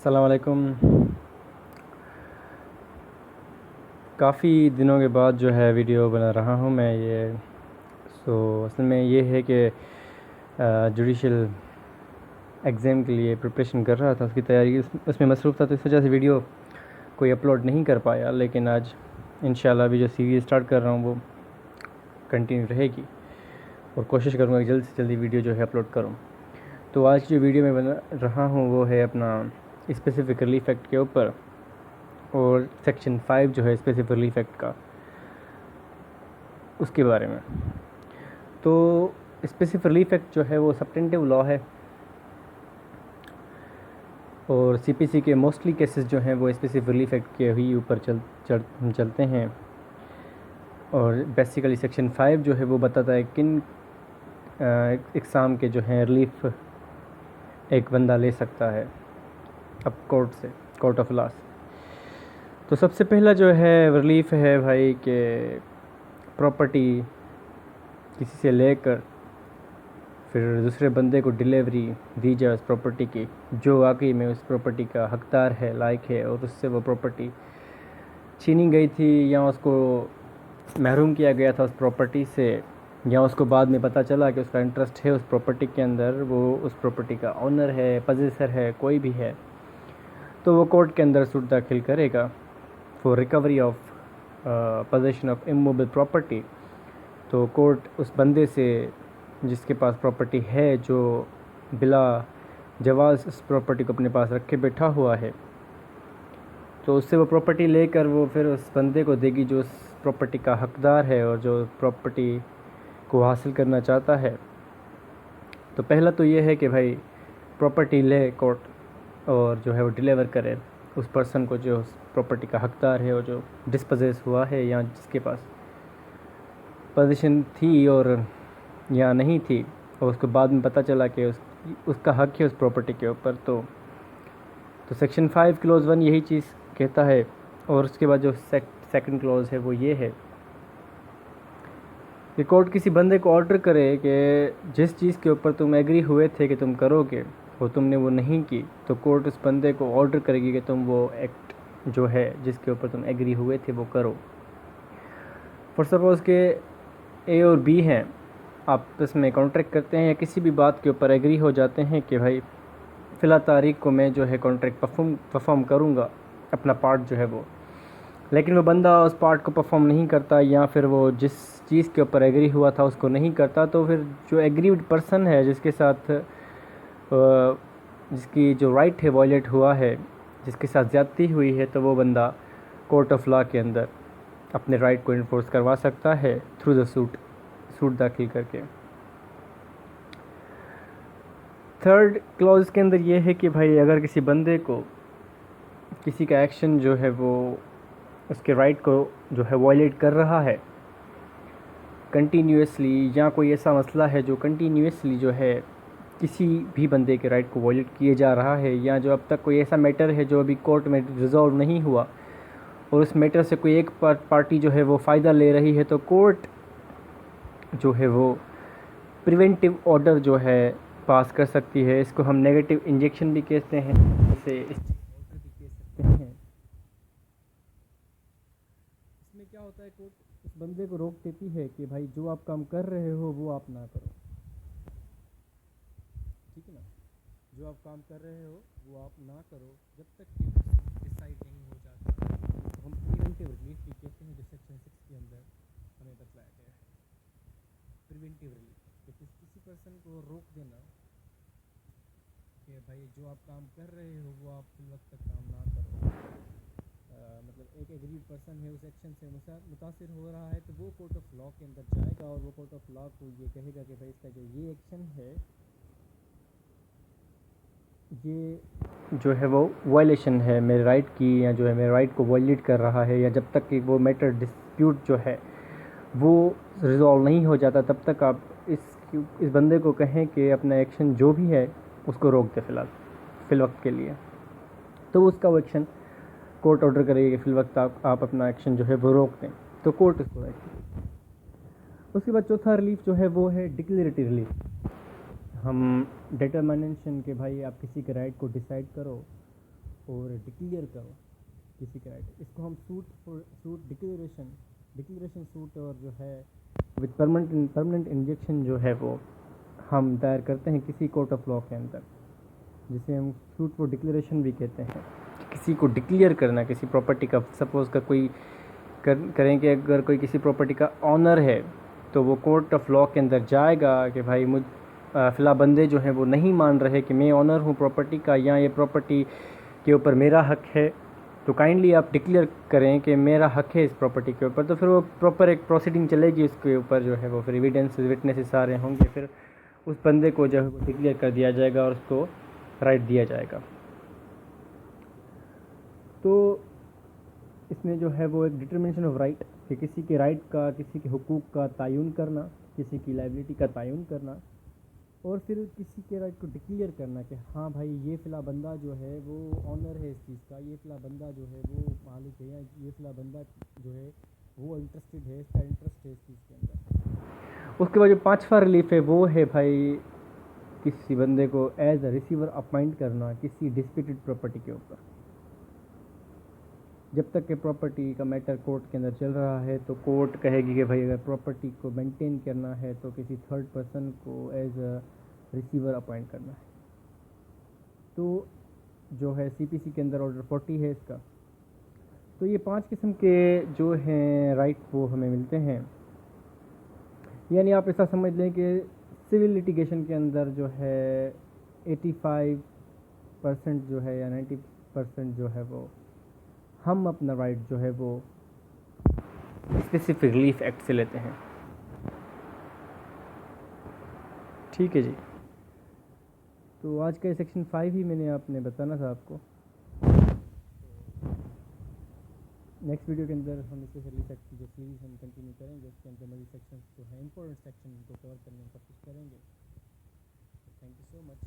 अस्सलाम वालेकुम। काफ़ी दिनों के बाद जो है वीडियो बना रहा हूँ मैं असल में ये है कि जुडिशल एग्ज़ाम के लिए प्रिपरेशन कर रहा था, उसकी तैयारी उसमें मसरूफ़ था, तो इस वजह से वीडियो कोई अपलोड नहीं कर पाया। लेकिन आज इंशाल्लाह अभी जो सीरीज़ स्टार्ट कर रहा हूँ वो कंटिन्यू रहेगी और कोशिश करूँगा कि जल्द से जल्दी वीडियो जो है अपलोड करूँ। तो आज जो वीडियो मैं बना रहा हूँ वो है अपना स्पेसिफ़िक रिलीफ एक्ट के ऊपर और सेक्शन 5 जो है स्पेसिफ़िक रिलीफ एक्ट का, उसके बारे में। तो स्पेसिफ़िक रिलीफ एक्ट जो है वो सब्टेंटिव लॉ है और सीपीसी के मोस्टली केसेस जो हैं वो स्पेसिफ़िक रिलीफ एक्ट के ही ऊपर चलते हैं। और बेसिकली सेक्शन 5 जो है वो बताता है किन इकसाम के जो हैं रिलीफ एक बंदा ले सकता है अब कोर्ट ऑफ लॉ से। तो सबसे पहला जो है रिलीफ है भाई कि प्रॉपर्टी किसी से लेकर फिर दूसरे बंदे को डिलीवरी दी जाए उस प्रॉपर्टी की जो वाकई में उस प्रॉपर्टी का हकदार है, लायक है, और उससे वो प्रॉपर्टी छीनी गई थी या उसको महरूम किया गया था उस प्रॉपर्टी से, या उसको बाद में पता चला कि उसका इंटरेस्ट है उस प्रॉपर्टी के अंदर, वो उस प्रॉपर्टी का ओनर है, पजेसर है, कोई भी है, तो वो कोर्ट के अंदर सूट दाखिल करेगा for recovery of possession of immovable property. तो कोर्ट उस बंदे से जिसके पास प्रॉपर्टी है, जो बिला जवाज़ उस प्रॉपर्टी को अपने पास रखे बैठा हुआ है, तो उससे वो प्रॉपर्टी लेकर वो फिर उस बंदे को देगी जो उस प्रॉपर्टी का हकदार है और जो प्रॉपर्टी को हासिल करना चाहता है। तो पहला तो ये है कि भाई प्रॉपर्टी ले कोर्ट और जो है वो डिलीवर करे उस पर्सन को जो उस प्रॉपर्टी का हकदार है और जो डिस्पोजेस हुआ है या जिसके पास पोजीशन थी और या नहीं थी, और उसको बाद में पता चला कि उसका हक है उस प्रॉपर्टी के ऊपर। तो सेक्शन 5 क्लोज़ 1 यही चीज़ कहता है। और उसके बाद जो सेकंड क्लोज़ है वो ये है कि कोर्ट किसी बंदे को ऑर्डर करे कि जिस चीज़ के ऊपर तुम एग्री हुए थे कि तुम करोगे और तुमने वो नहीं की, तो कोर्ट उस बंदे को ऑर्डर करेगी कि तुम वो एक्ट जो है जिसके ऊपर तुम एग्री हुए थे वो करो। फॉर सपोज़ के ए और बी हैं, आपस में कॉन्ट्रैक्ट करते हैं या किसी भी बात के ऊपर एग्री हो जाते हैं कि भाई फ़िलहाल तारीख को मैं जो है कॉन्ट्रैक्ट परफॉर्म करूँगा अपना पार्ट जो है वो, लेकिन वो बंदा उस पार्ट को परफॉर्म नहीं करता या फिर वो जिस चीज़ के ऊपर एग्री हुआ था उसको नहीं करता, तो फिर जो एग्रीड पर्सन है जिसके साथ जिसकी जो राइट है वायलेट हुआ है, जिसके साथ ज़्यादती हुई है, तो वो बंदा कोर्ट ऑफ लॉ के अंदर अपने राइट को इन्फोर्स करवा सकता है थ्रू द सूट दाखिल करके। थर्ड क्लॉज के अंदर ये है कि भाई अगर किसी बंदे को किसी का एक्शन जो है वो उसके राइट को जो है वायलेट कर रहा है कंटिन्यूसली, या कोई ऐसा मसला है जो कंटिन्यूसली जो है किसी भी बंदे के राइट को वायलेट किए जा रहा है, या जो अब तक कोई ऐसा मैटर है जो अभी कोर्ट में रिजॉल्व नहीं हुआ और उस मैटर से कोई एक पार्टी जो है वो फ़ायदा ले रही है, तो कोर्ट जो है वो प्रिवेंटिव ऑर्डर जो है पास कर सकती है। इसको हम नेगेटिव इंजेक्शन भी कहते हैं, इसे ऑर्डर भी कह सकते हैं। इसमें क्या होता है, कोर्ट उस बंदे को रोक देती है कि भाई जो आप काम कर रहे हो वो आप ना करो, ठीक है ना, जो आप काम कर रहे हो वो आप ना करो जब तक कि डिसाइड नहीं हो जाता। तो हम प्रिवेंटिव रिलीफ भी कहते हैं, जो सेक्शन 6 के अंदर हमें बतलाया गया है। प्रिवेंटिव रिलीफ कि किसी पर्सन को रोक देना कि भाई जो आप काम कर रहे हो वो आप फिल वक्त तक काम ना करो। मतलब एक एग्रीड पर्सन है उस एक्शन से मुतासिर हो रहा है, तो वो कोर्ट ऑफ लॉ के अंदर जाएगा और वो कोर्ट ऑफ लॉ को ये कहेगा कि भाई इसका जो ये एक्शन है ये जो है वो वायलेशन है मेरे राइट की, या जो है मेरे राइट को वायलेट कर रहा है, या जब तक कि वो मैटर डिस्प्यूट जो है वो रिजॉल्व नहीं हो जाता तब तक आप इस बंदे को कहें कि अपना एक्शन जो भी है उसको रोक दे फिल वक्त के लिए। तो उसका वो एक्शन कोर्ट ऑर्डर करेगी कि फिल वक्त आप अपना एक्शन जो है वो रोक दें, तो कोर्ट उसको रखेगी। उसके बाद चौथा रिलीफ जो है वो है डिक्लेरेटिव रिलीफ। हम डिटर्मिनेशन के भाई आप किसी के राइट को डिसाइड करो और डिक्लेयर करो किसी का राइट, इसको हम सूट डिक्लेरेशन सूट और जो है विद परमानेंट इंजेक्शन जो है वो हम दायर करते हैं किसी कोर्ट ऑफ लॉ के अंदर, जिसे हम सूट फॉर डिक्लेरेशन भी कहते हैं। किसी को डिक्लेयर करना किसी प्रॉपर्टी का, सपोज़ का कोई करें कि अगर कोई किसी प्रॉपर्टी का ऑनर है तो वो कोर्ट ऑफ लॉ के अंदर जाएगा कि भाई फ़िला बंदे जो हैं वो नहीं मान रहे कि मैं ऑनर हूँ प्रॉपर्टी का, या ये प्रॉपर्टी के ऊपर मेरा हक है, तो काइंडली आप डिक्लेयर करें कि मेरा हक है इस प्रॉपर्टी के ऊपर। तो फिर वो प्रॉपर एक प्रोसीडिंग चलेगी उसके ऊपर जो है वो, फिर एविडेंस विटनेसेस सारे होंगे, फिर उस बंदे को जो है वो डिक्लेयर कर दिया जाएगा और उसको राइट दिया जाएगा। तो इसमें जो है वो एक डिटर्मिनेशन ऑफ राइट कि किसी के राइट का, किसी के हुकूक का तयन करना, किसी की लाइबिलिटी का तयन करना, और फिर किसी के राइट को डिक्लेयर करना कि हाँ भाई ये फ़िला बंदा जो है वो ऑनर है इस चीज़ का, ये फ़िला बंदा जो है वो मालिक है, या ये फ़िला बंदा जो है वो इंटरेस्टेड है, इसका इंटरेस्ट है इस चीज़ के अंदर। उसके बाद जो पांचवा रिलीफ है वो है भाई किसी बंदे को एज अ रिसीवर अपॉइंट करना किसी डिस्प्यूटेड प्रॉपर्टी के ऊपर। जब तक कि प्रॉपर्टी का मैटर कोर्ट के अंदर चल रहा है तो कोर्ट कहेगी कि भाई अगर प्रॉपर्टी को मेंटेन करना है तो किसी थर्ड पर्सन को एज अ रिसीवर अपॉइंट करना है। तो जो है सीपीसी के अंदर ऑर्डर 40 है इसका। तो ये 5 किस्म के जो हैं राइट वो हमें मिलते हैं। यानी आप ऐसा समझ लें कि सिविल लिटिगेशन के अंदर जो है 85% जो है या 90% जो है वो हम अपना राइट जो है वो स्पेसिफिक रिलीफ एक्ट से लेते हैं। ठीक है जी। तो आज का सेक्शन 5 ही मैंने आपने बताना था आपको। नेक्स्ट वीडियो के अंदर हम स्पेशली सेक्ट की जो सीरीज़ हम कंटिन्यू करेंगे उसके अंदर मज़ीद सेक्शंस जो है इंपॉर्टेंट सेक्शन को कवर करने की कोशिश करेंगे। Thank you so much.